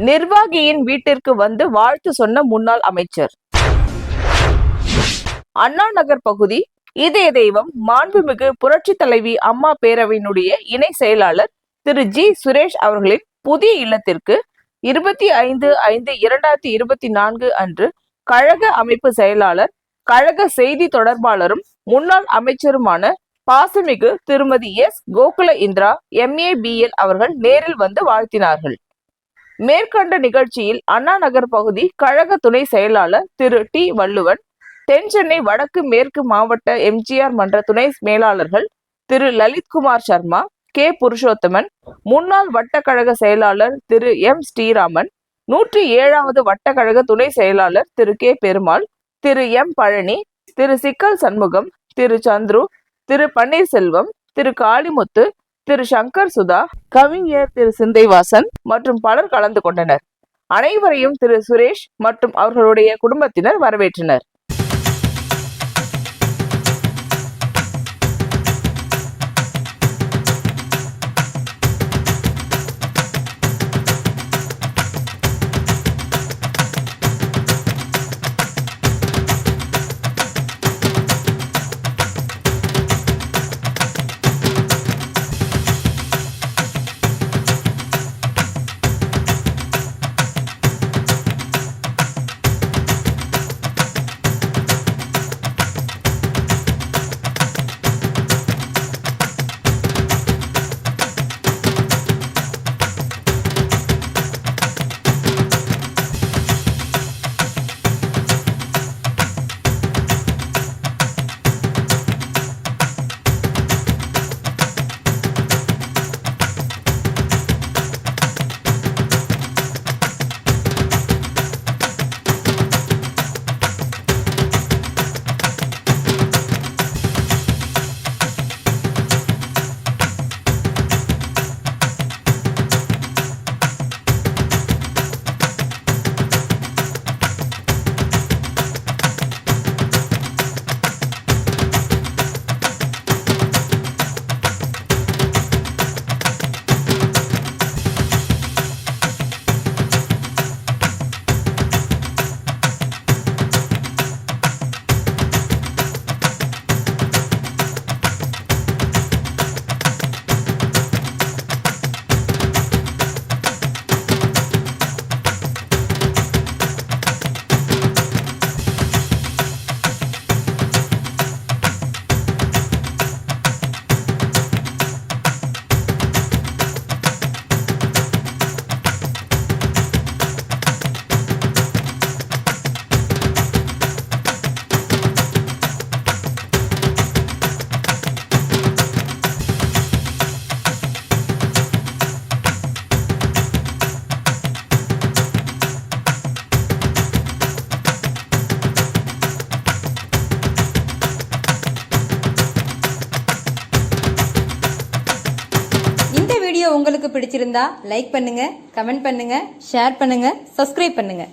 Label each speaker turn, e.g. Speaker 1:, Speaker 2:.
Speaker 1: நிர்வாகியின் வீட்டிற்கு வந்து வாழ்த்து சொன்ன முன்னாள் அமைச்சர். அண்ணா நகர் பகுதி இதய தெய்வம் மாண்புமிகு புரட்சி தலைவி அம்மா பேரவையினுடைய இணை செயலாளர் திரு ஜி சுரேஷ் அவர்களின் புதிய இல்லத்திற்கு 25/5/2024 அன்று கழக அமைப்பு செயலாளர், கழக செய்தி தொடர்பாளரும் முன்னாள் அமைச்சருமான பாசமிகு திருமதி எஸ் கோகுல இந்திரா MABL அவர்கள் நேரில் வந்து வாழ்த்தினார்கள். மேற்கண்ட நிகழ்ச்சியில் அண்ணா நகர் பகுதி கழக துணை செயலாளர் திரு டி வள்ளுவன், தென் சென்னை வடக்கு மேற்கு மாவட்ட MGR மன்ற துணை மேலாளர்கள் திரு லலித்குமார் சர்மா, கே புருஷோத்தமன், முன்னாள் வட்டக்கழக செயலாளர் திரு M ஸ்ரீராமன், 107வது வட்டக்கழக துணை செயலாளர் திரு கே பெருமாள், திரு M பழனி, திரு சிக்கல் சண்முகம், திரு சந்துரு, திரு பன்னீர்செல்வம், திரு காளிமுத்து, திரு சங்கர் சுதா, கவிஞர் திரு சிந்தைவாசன் மற்றும் பலர் கலந்து கொண்டனர். அனைவரையும் திரு சுரேஷ் மற்றும் அவர்களுடைய குடும்பத்தினர் வரவேற்றனர்.
Speaker 2: உங்களுக்கு பிடிச்சிருந்தா லைக் பண்ணுங்க, கமெண்ட் பண்ணுங்க, ஷேர் பண்ணுங்க, சப்ஸ்கிரைப் பண்ணுங்க.